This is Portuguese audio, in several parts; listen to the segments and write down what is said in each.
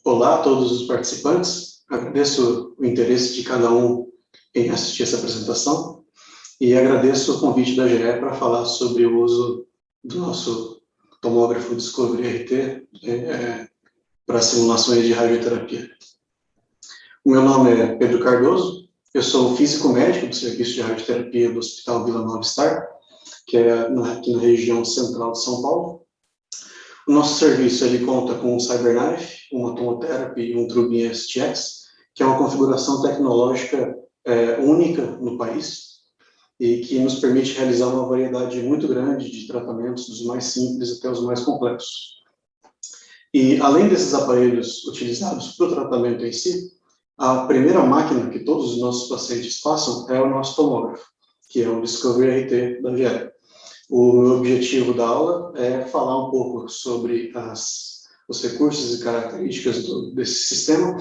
Olá a todos os participantes, agradeço o interesse de cada um em assistir essa apresentação e agradeço o convite da GE para falar sobre o uso do nosso tomógrafo Discovery RT para simulações de radioterapia. O meu nome é Pedro Cardoso, eu sou físico médico do Serviço de Radioterapia do Hospital Vila Nova Star, que é aqui na região central de São Paulo. O nosso serviço ele conta com um CyberKnife, uma Tomotherapy e um Trubin STX, que é uma configuração tecnológica única no país e que nos permite realizar uma variedade muito grande de tratamentos, dos mais simples até os mais complexos. E, além desses aparelhos utilizados para o tratamento em si, a primeira máquina que todos os nossos pacientes passam é o nosso tomógrafo, que é o Discovery RT da GE. O meu objetivo da aula é falar um pouco sobre os recursos e características desse sistema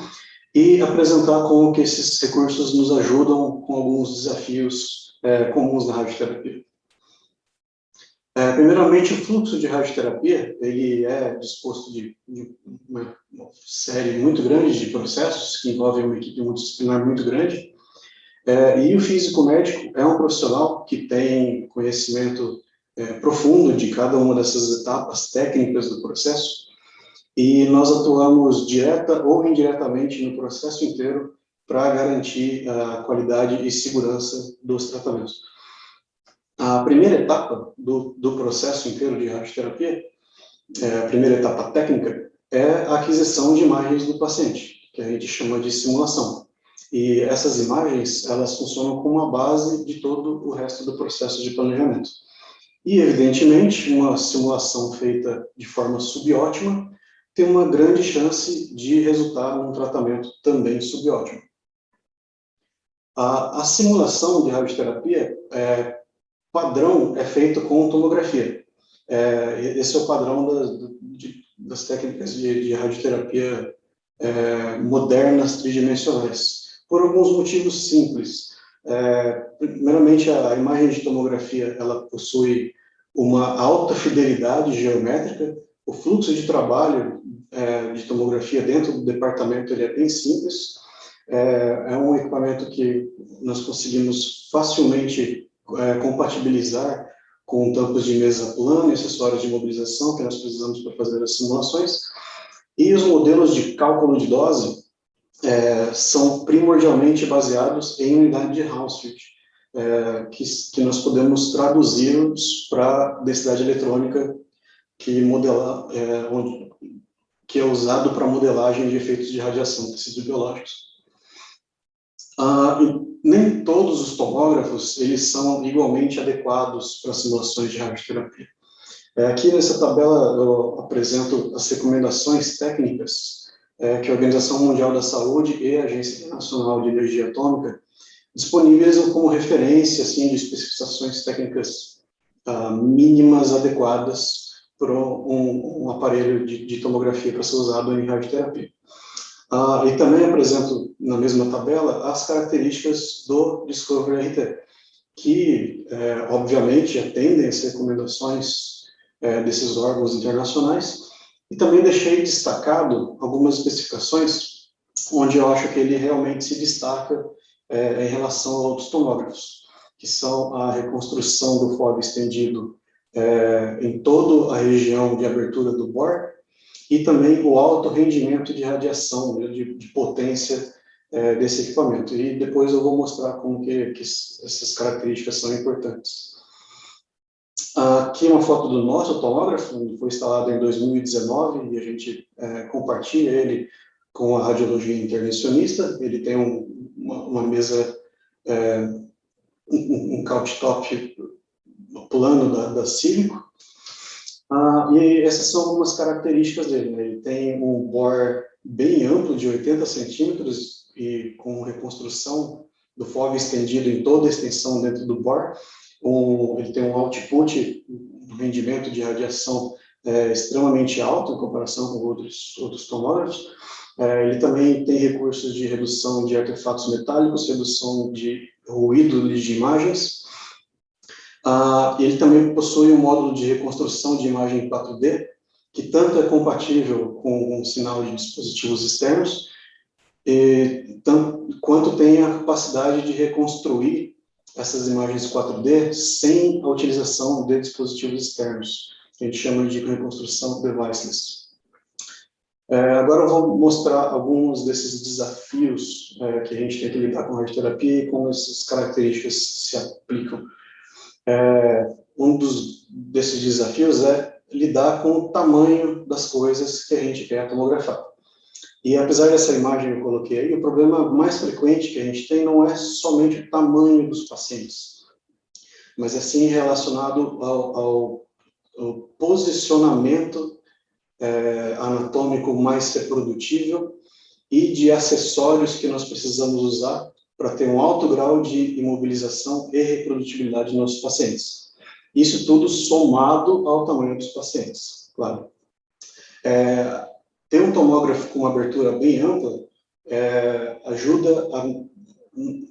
e apresentar como que esses recursos nos ajudam com alguns desafios comuns na radioterapia. Primeiramente, o fluxo de radioterapia ele é disposto de uma série muito grande de processos que envolvem uma equipe multidisciplinar muito grande, e o físico médico é um profissional que tem conhecimento profundo de cada uma dessas etapas técnicas do processo, e nós atuamos direta ou indiretamente no processo inteiro para garantir a qualidade e segurança dos tratamentos. A primeira etapa do processo inteiro de radioterapia, a primeira etapa técnica, é a aquisição de imagens do paciente, que a gente chama de simulação. E essas imagens, elas funcionam como a base de todo o resto do processo de planejamento. E, evidentemente, uma simulação feita de forma subótima tem uma grande chance de resultar num tratamento também subótimo. A simulação de radioterapia padrão é feita com tomografia. Esse é o padrão das técnicas de radioterapia modernas tridimensionais, por alguns motivos simples. Primeiramente, a imagem de tomografia ela possui uma alta fidelidade geométrica, o fluxo de trabalho de tomografia dentro do departamento ele é bem simples, é um equipamento que nós conseguimos facilmente compatibilizar com tampos de mesa plana e acessórios de mobilização que nós precisamos para fazer as simulações, e os modelos de cálculo de dose são primordialmente baseados em unidade de Hounsfield, que nós podemos traduzir para densidade eletrônica que é usado para modelagem de efeitos de radiação, tecidos biológicos. Nem todos os tomógrafos eles são igualmente adequados para simulações de radioterapia. Aqui nessa tabela eu apresento as recomendações técnicas que a Organização Mundial da Saúde e a Agência Internacional de Energia Atômica disponibilizam como referência assim, de especificações técnicas mínimas adequadas para um aparelho de tomografia para ser usado em radioterapia. E também apresento na mesma tabela as características do Discovery RT, que obviamente atendem às recomendações desses órgãos internacionais, e também deixei destacado algumas especificações onde eu acho que ele realmente se destaca em relação a outros tomógrafos, que são a reconstrução do FOV estendido em toda a região de abertura do bore, e também o alto rendimento de radiação, né, de potência desse equipamento. E depois eu vou mostrar como que essas características são importantes. Aqui uma foto do nosso tomógrafo, ele foi instalado em 2019 e a gente compartilha ele com a radiologia intervencionista. Ele tem uma mesa, um couchtop plano da Sílico. E essas são algumas características dele, né? Ele tem um bore bem amplo, de 80 centímetros, e com reconstrução do FOV estendido em toda a extensão dentro do bore. Ele tem um output, um rendimento de radiação extremamente alto em comparação com outros tomógrafos. Ele também tem recursos de redução de artefatos metálicos, redução de ruído de imagens. Ele também possui um módulo de reconstrução de imagem 4D, que tanto é compatível com o sinal de dispositivos externos, quanto tem a capacidade de reconstruir essas imagens 4D sem a utilização de dispositivos externos, que a gente chama de reconstrução deviceless. Agora eu vou mostrar alguns desses desafios que a gente tem que lidar com a radioterapia e como essas características se aplicam. Desses desafios é lidar com o tamanho das coisas que a gente quer tomografar. E apesar dessa imagem que eu coloquei aí, o problema mais frequente que a gente tem não é somente o tamanho dos pacientes, mas é sim relacionado ao posicionamento anatômico mais reprodutível e de acessórios que nós precisamos usar para ter um alto grau de imobilização e reprodutibilidade dos nossos pacientes. Isso tudo somado ao tamanho dos pacientes, claro. Ter um tomógrafo com uma abertura bem ampla ajuda a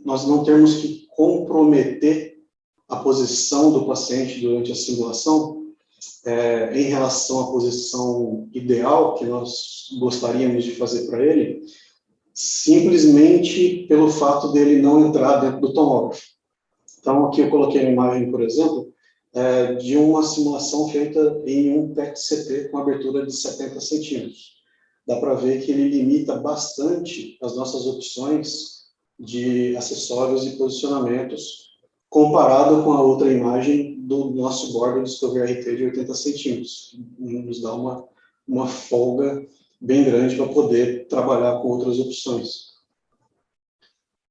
nós não termos que comprometer a posição do paciente durante a simulação em relação à posição ideal que nós gostaríamos de fazer para ele, simplesmente pelo fato dele não entrar dentro do tomógrafo. Então, aqui eu coloquei a imagem, por exemplo, de uma simulação feita em um PET-CT com abertura de 70 centímetros. Dá para ver que ele limita bastante as nossas opções de acessórios e posicionamentos, comparado com a outra imagem do nosso board do Discovery RT de 80 centímetros. Nos dá uma folga bem grande para poder trabalhar com outras opções.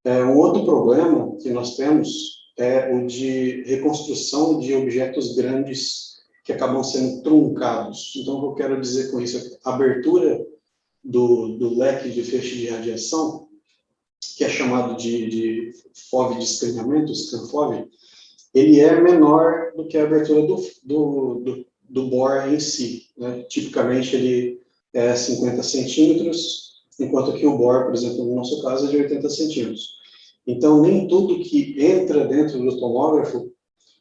Um outro problema que nós temos é o de reconstrução de objetos grandes que acabam sendo truncados. Então, o que eu quero dizer com isso é que a abertura do leque de feixe de radiação, que é chamado de FOV de escaneamento, ScanFOV, ele é menor do que a abertura do bore em si, né? Tipicamente, ele é 50 centímetros, enquanto que o bore, por exemplo, no nosso caso, é de 80 centímetros. Então, nem tudo que entra dentro do tomógrafo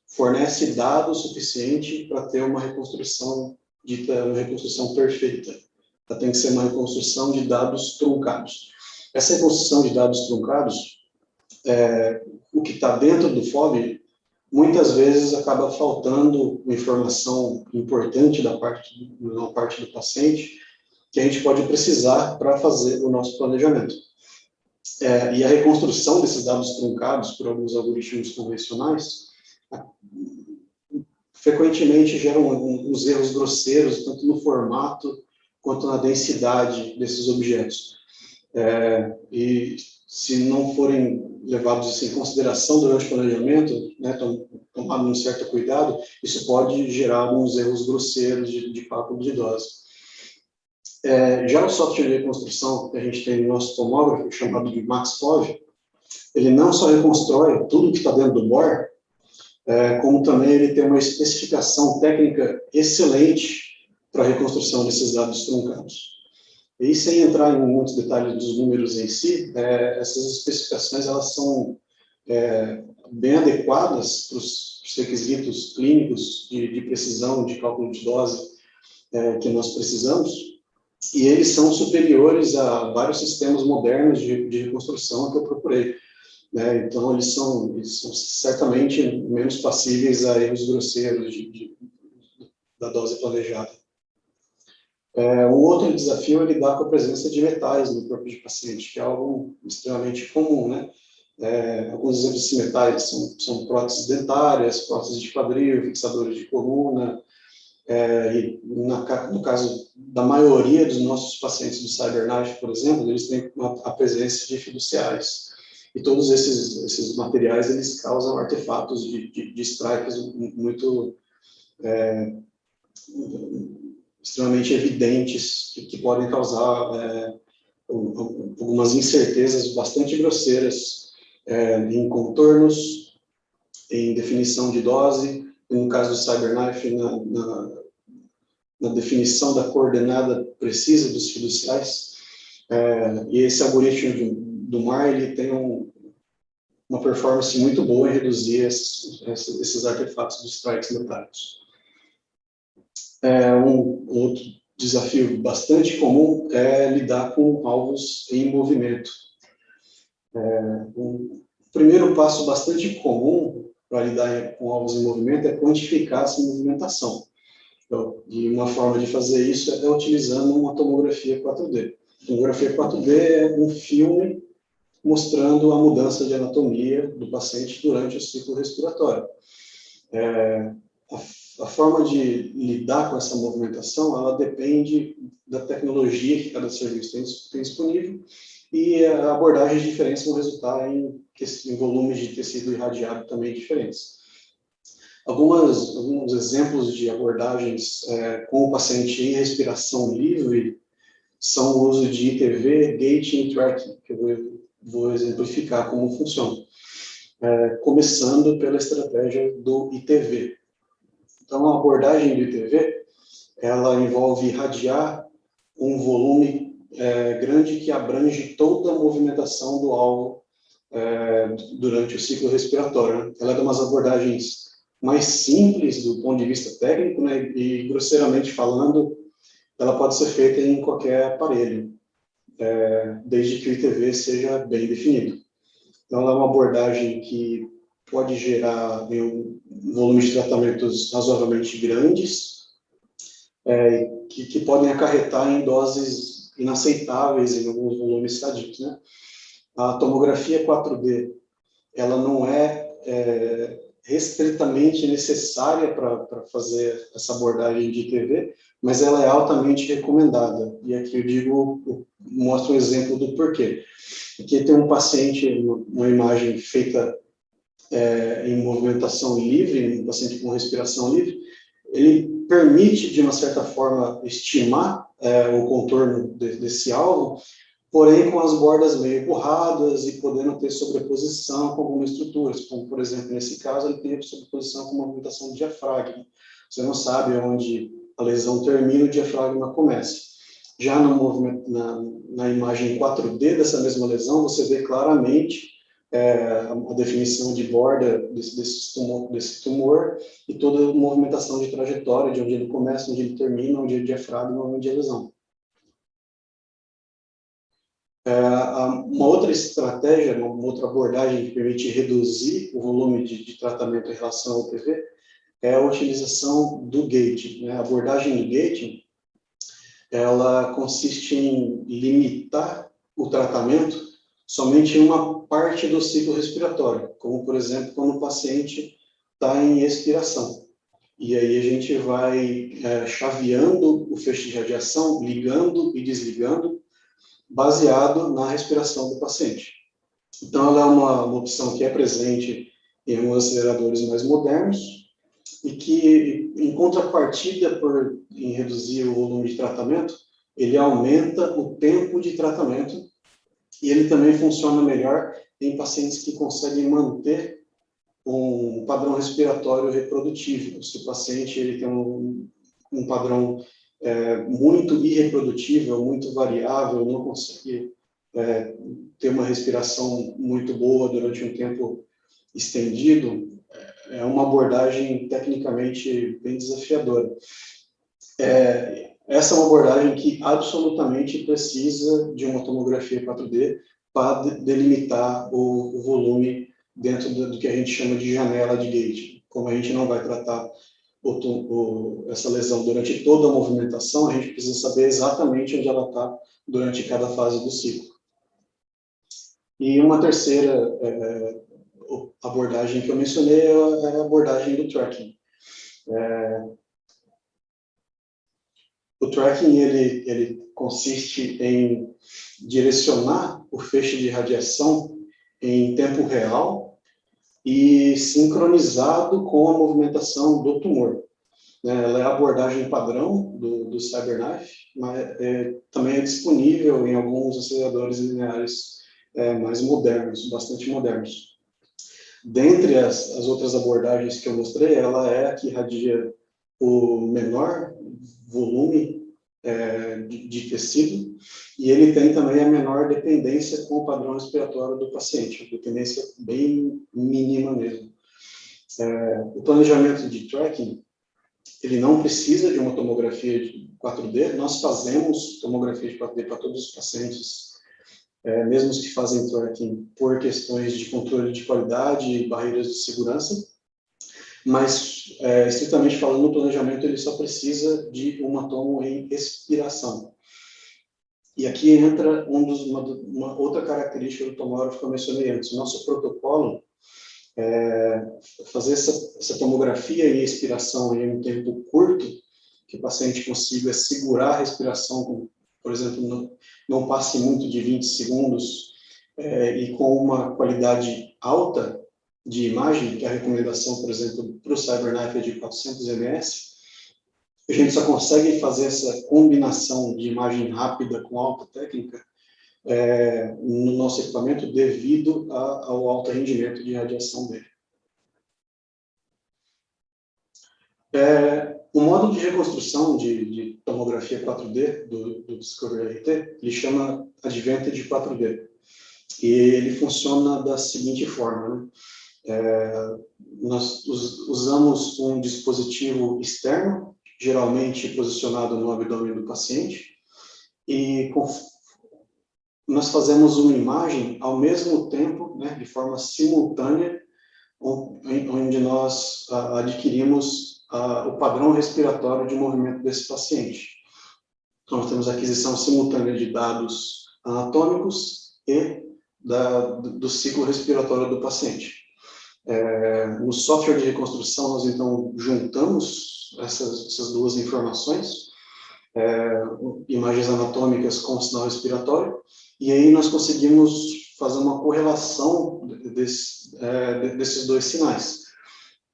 fornece dado suficiente para ter uma reconstrução dita uma reconstrução perfeita. Tem que ser uma reconstrução de dados truncados. Essa reconstrução de dados truncados, o que está dentro do FOV, muitas vezes acaba faltando uma informação importante da parte do paciente, que a gente pode precisar para fazer o nosso planejamento. E a reconstrução desses dados truncados por alguns algoritmos convencionais, frequentemente geram uns erros grosseiros, tanto no formato quanto na densidade desses objetos. E se não forem levados assim, em consideração durante o planejamento, né, tomado um certo cuidado, isso pode gerar uns erros grosseiros de cálculo de dose. Já o software de reconstrução que a gente tem no nosso tomógrafo, chamado de MaxFOV, ele não só reconstrói tudo que está dentro do bore, como também ele tem uma especificação técnica excelente para a reconstrução desses dados truncados. E sem entrar em muitos detalhes dos números em si, essas especificações elas são bem adequadas para os requisitos clínicos de precisão de cálculo de dose que nós precisamos, e eles são superiores a vários sistemas modernos de reconstrução que eu procurei. Então, eles são certamente menos passíveis a erros grosseiros da dose planejada. Um outro desafio é lidar com a presença de metais no corpo de paciente, que é algo extremamente comum, né? Alguns exemplos de metais são próteses dentárias, próteses de quadril, fixadores de coluna, e no caso da maioria dos nossos pacientes do CyberKnife, por exemplo, eles têm a presença de fiduciais. E todos esses materiais, eles causam artefatos de strikes muito extremamente evidentes, que podem causar algumas incertezas bastante grosseiras em contornos, em definição de dose, e no caso do CyberKnife, na definição da coordenada precisa dos fiduciais. E esse algoritmo do MAR, ele tem uma performance muito boa em reduzir esses artefatos de strikes metálicos. Um outro desafio bastante comum é lidar com alvos em movimento. O primeiro passo bastante comum para lidar com alvos em movimento é quantificar essa movimentação. Então, e uma forma de fazer isso é utilizando uma tomografia 4D. A tomografia 4D é um filme mostrando a mudança de anatomia do paciente durante o ciclo respiratório. A forma de lidar com essa movimentação, ela depende da tecnologia que cada serviço tem disponível, e abordagens diferentes vão resultar em volumes de tecido irradiado também diferentes. Alguns exemplos de abordagens com o paciente em respiração livre são o uso de ITV, gating e tracking, que eu vou exemplificar como funciona. Começando pela estratégia do ITV. Então, a abordagem do ITV, ela envolve irradiar um volume grande que abrange toda a movimentação do alvo durante o ciclo respiratório, né? Ela é uma das abordagens mais simples do ponto de vista técnico, né? E, grosseiramente falando, ela pode ser feita em qualquer aparelho, desde que o ITV seja bem definido. Então, ela é uma abordagem que pode gerar um volume de tratamentos razoavelmente grandes, que podem acarretar em doses inaceitáveis em alguns volumes sadios, né? A tomografia 4D, ela não é restritamente necessária para fazer essa abordagem de ITV, mas ela é altamente recomendada. E aqui eu mostro um exemplo do porquê. Aqui tem um paciente, uma imagem feita em movimentação livre, um paciente com respiração livre. Ele permite, de uma certa forma, estimar o contorno desse alvo, porém com as bordas meio borradas e podendo ter sobreposição com algumas estruturas, como, por exemplo, nesse caso, ele tem sobreposição com movimentação do diafragma. Você não sabe onde a lesão termina e o diafragma começa. Já na imagem 4D dessa mesma lesão, você vê claramente a definição de borda desse tumor e toda a movimentação de trajetória, de onde ele começa, onde ele termina, onde é o diafragma, onde é a lesão. Uma outra estratégia, uma outra abordagem que permite reduzir o volume de tratamento em relação ao ITV é a utilização do gating, né? A abordagem do gating, ela consiste em limitar o tratamento somente em uma parte do ciclo respiratório, como, por exemplo, quando o paciente está em expiração. E aí a gente vai chaveando o feixe de radiação, ligando e desligando, baseado na respiração do paciente. Então, ela é uma opção que é presente em alguns aceleradores mais modernos e que, em contrapartida em reduzir o volume de tratamento, ele aumenta o tempo de tratamento e ele também funciona melhor em pacientes que conseguem manter um padrão respiratório reprodutivo. Se o paciente ele tem um padrão muito irreprodutível, muito variável, não consegue ter uma respiração muito boa durante um tempo estendido, é uma abordagem tecnicamente bem desafiadora. Essa é uma abordagem que absolutamente precisa de uma tomografia 4D para delimitar o volume dentro do que a gente chama de janela de Gage. Como a gente não vai tratar essa lesão durante toda a movimentação, a gente precisa saber exatamente onde ela está durante cada fase do ciclo. E uma terceira abordagem que eu mencionei é a abordagem do tracking. O tracking ele consiste em direcionar o feixe de radiação em tempo real e sincronizado com a movimentação do tumor. Ela é a abordagem padrão do CyberKnife, mas também é disponível em alguns aceleradores lineares mais modernos, bastante modernos. Dentre as outras abordagens que eu mostrei, ela é a que irradia o menor volume de tecido, e ele tem também a menor dependência com o padrão respiratório do paciente, dependência bem mínima mesmo. O planejamento de tracking, ele não precisa de uma tomografia de 4D, nós fazemos tomografia de 4D para todos os pacientes, mesmo os que fazem tracking por questões de controle de qualidade e barreiras de segurança, mas, estritamente falando, o planejamento ele só precisa de uma tomo em expiração. E aqui entra uma outra característica do tomógrafo que eu mencionei antes. O nosso protocolo fazer essa tomografia em expiração em um tempo curto, que o paciente consiga segurar a respiração, por exemplo, não passe muito de 20 segundos, e com uma qualidade alta de imagem, que é a recomendação, por exemplo, para o CyberKnife é de 400 ms, a gente só consegue fazer essa combinação de imagem rápida com alta técnica no nosso equipamento devido ao alto rendimento de radiação dele. O modo de reconstrução de tomografia 4D do Discovery RT, ele chama Advantage 4D. E ele funciona da seguinte forma, né? Nós usamos um dispositivo externo, geralmente posicionado no abdômen do paciente, e nós fazemos uma imagem ao mesmo tempo, né, de forma simultânea, onde nós adquirimos o padrão respiratório de movimento desse paciente. Então, nós temos a aquisição simultânea de dados anatômicos e do ciclo respiratório do paciente. No software de reconstrução, nós então juntamos essas duas informações, imagens anatômicas com sinal respiratório, e aí nós conseguimos fazer uma correlação desses dois sinais.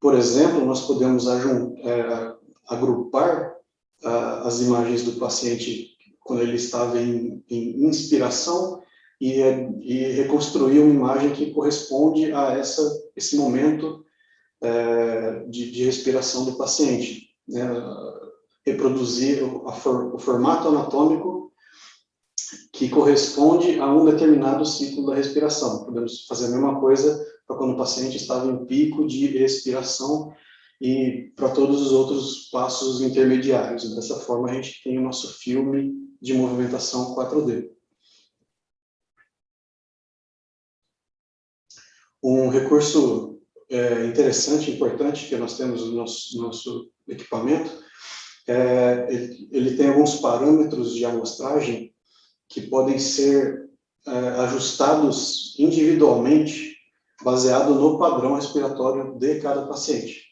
Por exemplo, nós podemos agrupar as imagens do paciente quando ele estava em inspiração e reconstruir uma imagem que corresponde a esse momento de respiração do paciente, né? Reproduzir o formato anatômico que corresponde a um determinado ciclo da respiração. Podemos fazer a mesma coisa para quando o paciente estava em pico de expiração e para todos os outros passos intermediários. Dessa forma, a gente tem o nosso filme de movimentação 4D. Um recurso interessante, importante, que nós temos no nosso equipamento, ele tem alguns parâmetros de amostragem que podem ser ajustados individualmente, baseado no padrão respiratório de cada paciente.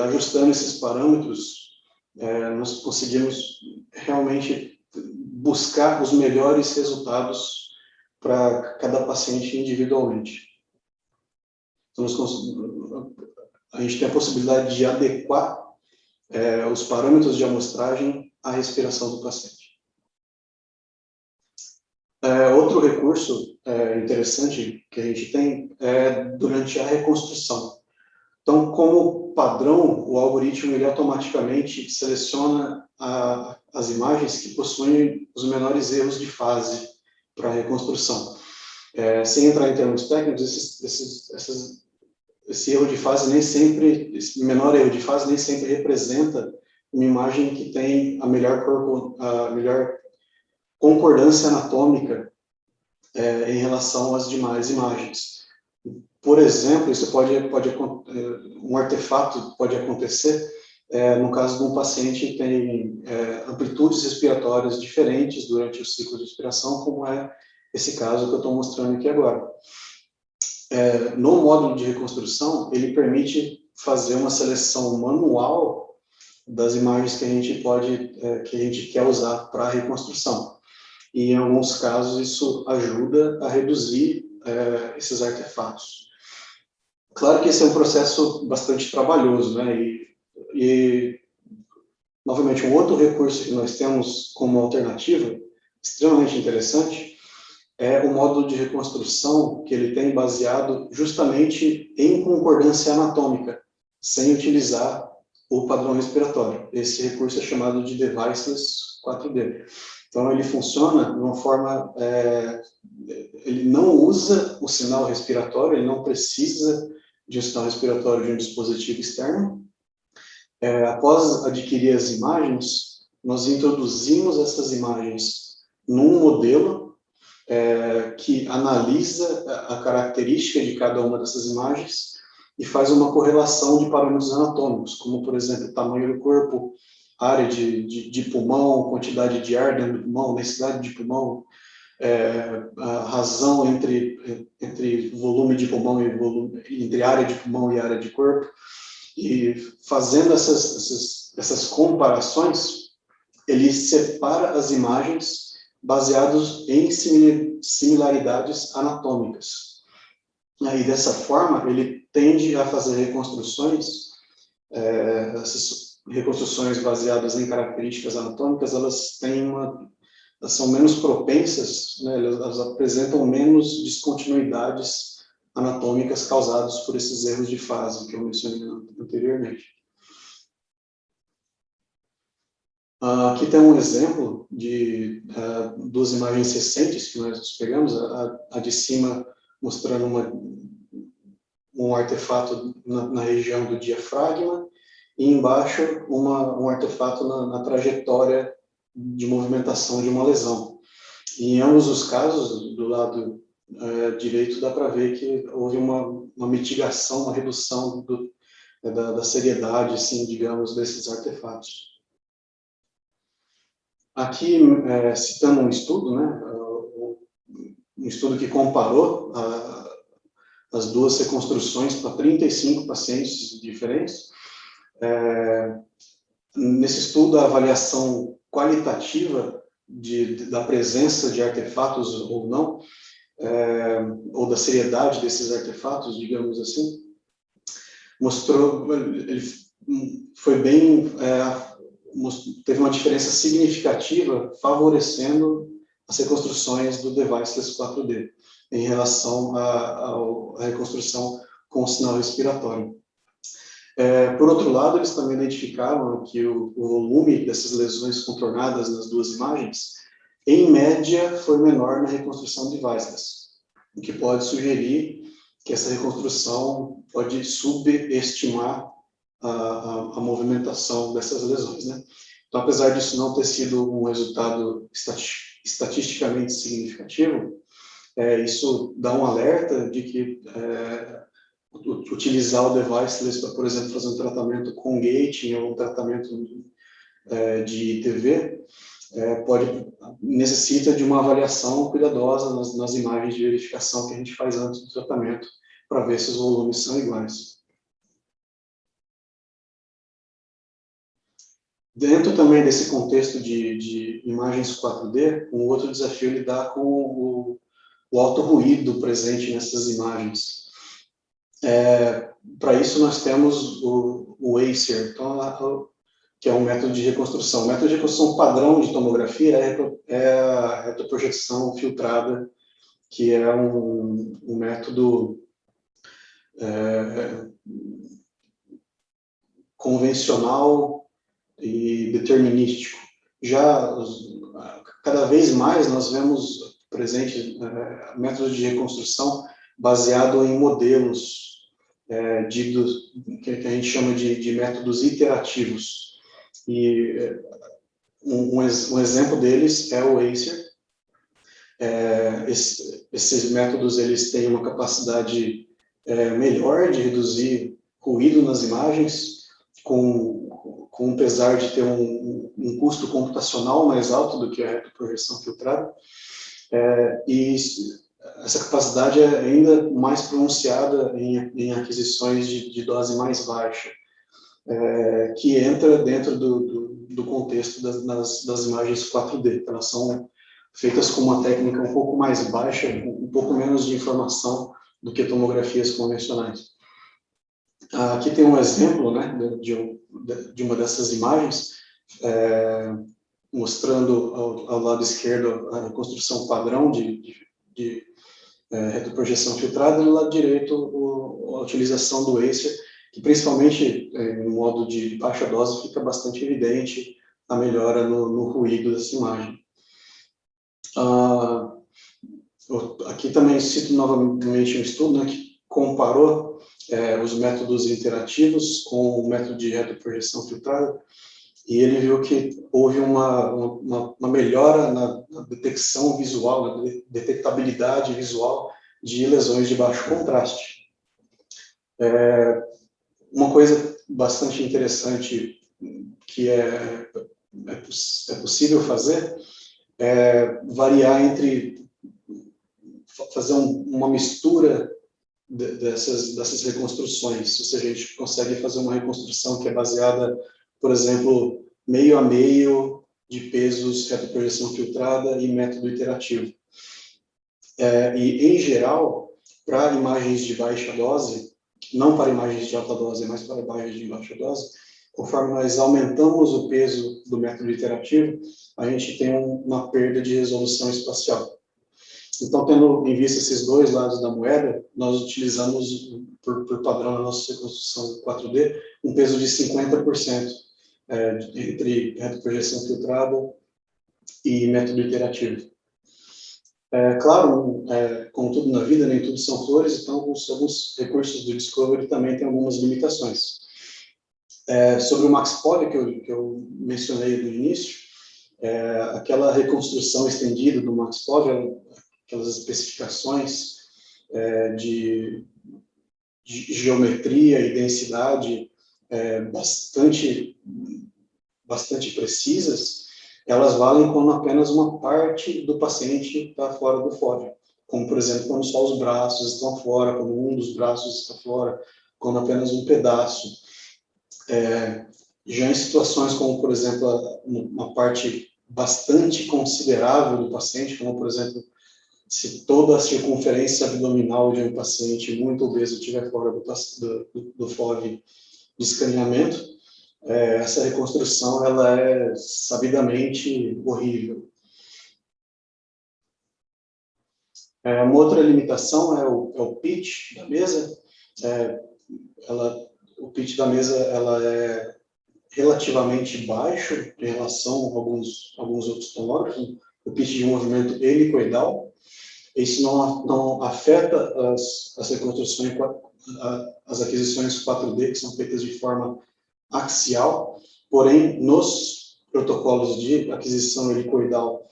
Ajustando esses parâmetros, nós conseguimos realmente buscar os melhores resultados para cada paciente individualmente. Então, a gente tem a possibilidade de adequar os parâmetros de amostragem à respiração do paciente. Outro recurso interessante que a gente tem é durante a reconstrução. Então, como padrão, o algoritmo ele automaticamente seleciona as imagens que possuem os menores erros de fase para a reconstrução. Sem entrar em termos técnicos, esse erro de fase nem sempre, esse menor erro de fase nem sempre representa uma imagem que tem a melhor concordância anatômica em relação às demais imagens. Por exemplo, isso um artefato pode acontecer no caso de um paciente que tem amplitudes respiratórias diferentes durante o ciclo de respiração, como é esse caso que eu estou mostrando aqui agora. No módulo de reconstrução, ele permite fazer uma seleção manual das imagens que a gente quer usar para a reconstrução. E, em alguns casos, isso ajuda a reduzir esses artefatos. Claro que esse é um processo bastante trabalhoso, né? E novamente, um outro recurso que nós temos como alternativa, extremamente interessante, é o módulo de reconstrução que ele tem baseado justamente em concordância anatômica, sem utilizar o padrão respiratório. Esse recurso é chamado de Deviceless 4D. Então, ele funciona de uma forma... ele não usa o sinal respiratório, ele não precisa de um sinal respiratório de um dispositivo externo, Após adquirir as imagens, nós introduzimos essas imagens num modelo que analisa a característica de cada uma dessas imagens e faz uma correlação de parâmetros anatômicos, como, por exemplo, tamanho do corpo, área de pulmão, quantidade de ar dentro do pulmão, densidade de pulmão, a razão entre volume de pulmão e volume, entre área de pulmão e área de corpo. E fazendo essas comparações, ele separa as imagens baseados em similaridades anatômicas. E dessa forma, ele tende a fazer reconstruções, essas reconstruções baseadas em características anatômicas, elas são menos propensas, né, elas apresentam menos descontinuidades anatômicas causadas por esses erros de fase que eu mencionei anteriormente. Aqui tem um exemplo de duas imagens recentes que nós pegamos, a de cima mostrando um artefato na região do diafragma e embaixo um artefato na trajetória de movimentação de uma lesão. E em ambos os casos, do lado direito, dá para ver que houve uma mitigação, uma redução da seriedade, assim, digamos, desses artefatos. Aqui, citando um estudo, né, um estudo que comparou as duas reconstruções para 35 pacientes diferentes. Nesse estudo, a avaliação qualitativa da presença de artefatos ou não, ou da seriedade desses artefatos, digamos assim, teve uma diferença significativa favorecendo as reconstruções do deviceless 4D em relação à reconstrução com o sinal respiratório. Por outro lado, eles também identificaram que o volume dessas lesões contornadas nas duas imagens, em média, foi menor na reconstrução deviceless, o que pode sugerir que essa reconstrução pode subestimar a movimentação dessas lesões, né? Então, apesar disso não ter sido um resultado estatisticamente significativo, isso dá um alerta de que utilizar o deviceless para, por exemplo, fazer um tratamento com gating ou um tratamento de ITV necessita de uma avaliação cuidadosa nas imagens de verificação que a gente faz antes do tratamento para ver se os volumes são iguais. Dentro também desse contexto de imagens 4D, um outro desafio é lidar com o alto ruído presente nessas imagens. Para isso, nós temos o ACER, então, que é um método de reconstrução. O método de reconstrução padrão de tomografia é a retroprojeção filtrada, que é um método convencional e determinístico. Já cada vez mais nós vemos presente métodos de reconstrução baseado em modelos que a gente chama de métodos iterativos. E um exemplo deles é o ACER. Esses métodos eles têm uma capacidade melhor de reduzir ruído nas imagens, com pesar de ter um custo computacional mais alto do que a retroprojeção filtrada, e essa capacidade é ainda mais pronunciada em aquisições de dose mais baixa, que entra dentro do contexto das imagens 4D. Elas são feitas com uma técnica um pouco mais baixa, um pouco menos de informação do que tomografias convencionais. Aqui tem um exemplo, né, de uma dessas imagens, mostrando ao lado esquerdo a reconstrução padrão de retroprojeção filtrada, e no lado direito a utilização do ACER, que principalmente no modo de baixa dose fica bastante evidente a melhora no ruído dessa imagem. Aqui também cito novamente um estudo, né, que comparou os métodos interativos com o método de retroprojeção filtrada, e ele viu que houve uma melhora na detecção visual, na detectabilidade visual de lesões de baixo contraste. Uma coisa bastante interessante que é possível fazer é variar entre fazer uma mistura dessas reconstruções, ou seja, a gente consegue fazer uma reconstrução que é baseada, por exemplo, meio a meio de pesos, retroprojeção filtrada e método iterativo. E, em geral, para imagens de baixa dose, não para imagens de alta dose, mas para imagens de baixa dose, conforme nós aumentamos o peso do método iterativo, a gente tem uma perda de resolução espacial. Então, tendo em vista esses dois lados da moeda, nós utilizamos, por padrão na nossa reconstrução 4D, um peso de 50% entre retroprojeção filtrada e método iterativo. Claro, como tudo na vida, nem tudo são flores, então alguns recursos do Discovery também têm algumas limitações. Sobre o MaxPoly, que eu mencionei no início, aquela reconstrução estendida do MaxPoly, aquelas especificações de geometria e densidade bastante precisas, elas valem quando apenas uma parte do paciente está fora do FOV, como, por exemplo, quando só os braços estão fora, quando um dos braços está fora, quando apenas um pedaço. Já em situações como, por exemplo, uma parte bastante considerável do paciente, como, por exemplo, se toda a circunferência abdominal de um paciente muito obeso estiver fora do FOV de escaneamento, essa reconstrução ela é sabidamente horrível. Uma outra limitação é o pitch da mesa. O pitch da mesa ela é relativamente baixo em relação a alguns outros tomógrafos. O pitch de movimento helicoidal. Isso não afeta as reconstruções, as aquisições 4D, que são feitas de forma axial, porém, nos protocolos de aquisição helicoidal,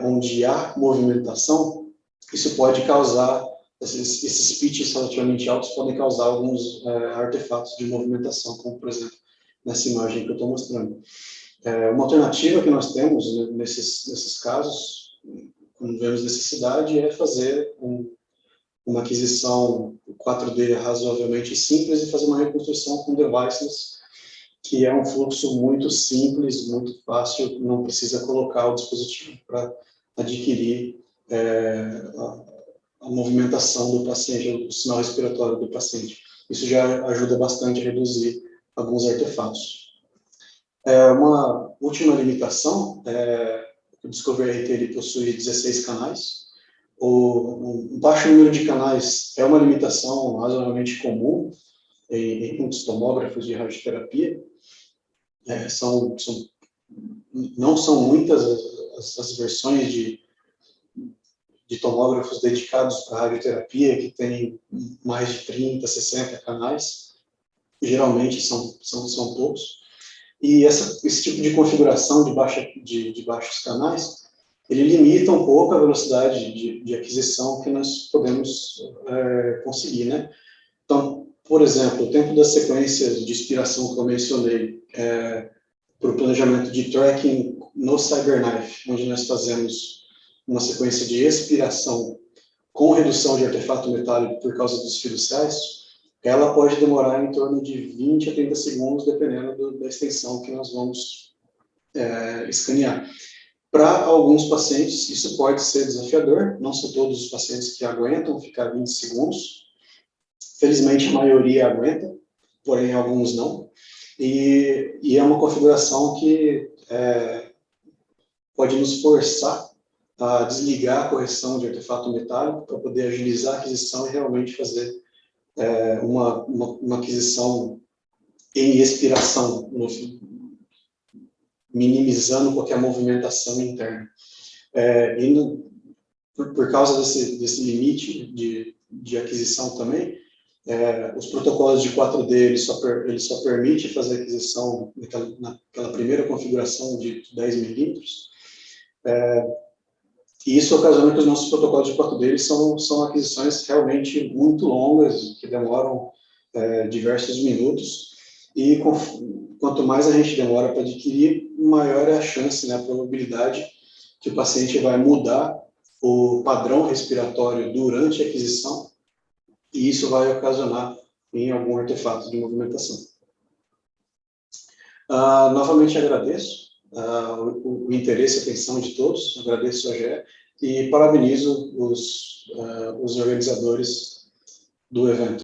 onde há movimentação, isso pode causar, esses pitches relativamente altos podem causar alguns artefatos de movimentação, como, por exemplo, nessa imagem que eu estou mostrando. Uma alternativa que nós temos, né, nesses casos, quando vemos necessidade, é fazer uma aquisição 4D razoavelmente simples e fazer uma reconstrução com devices, que é um fluxo muito simples, muito fácil, não precisa colocar o dispositivo para adquirir a movimentação do paciente, o sinal respiratório do paciente. Isso já ajuda bastante a reduzir alguns artefatos. Uma última limitação, o Discovery RT ele possui 16 canais. Um baixo número de canais é uma limitação razoavelmente comum em muitos tomógrafos de radioterapia. Não são muitas as versões de tomógrafos dedicados para radioterapia que tem mais de 30, 60 canais. Geralmente são poucos. E esse tipo de configuração de baixos canais, ele limita um pouco a velocidade de aquisição que nós podemos conseguir, né? Então, por exemplo, o tempo das sequências de expiração que eu mencionei para o planejamento de tracking no CyberKnife, onde nós fazemos uma sequência de expiração com redução de artefato metálico por causa dos fios césio, ela pode demorar em torno de 20 a 30 segundos, dependendo da extensão que nós vamos escanear. Para alguns pacientes, isso pode ser desafiador, não são todos os pacientes que aguentam ficar 20 segundos. Felizmente, a maioria aguenta, porém alguns não. E é uma configuração que pode nos forçar a desligar a correção de artefato metálico para poder agilizar a aquisição e realmente fazer uma aquisição em expiração, minimizando qualquer movimentação interna. Por causa desse limite de aquisição também, Os protocolos de 4D, ele só permite fazer aquisição naquela primeira configuração de 10 milímetros. E isso ocasiona que os nossos protocolos de 4D eles são aquisições realmente muito longas, que demoram diversos minutos, e quanto mais a gente demora para adquirir, maior é a chance, né, a probabilidade que o paciente vai mudar o padrão respiratório durante a aquisição, e isso vai ocasionar em algum artefato de movimentação. Novamente agradeço o interesse e atenção de todos, agradeço a GE e parabenizo os organizadores do evento.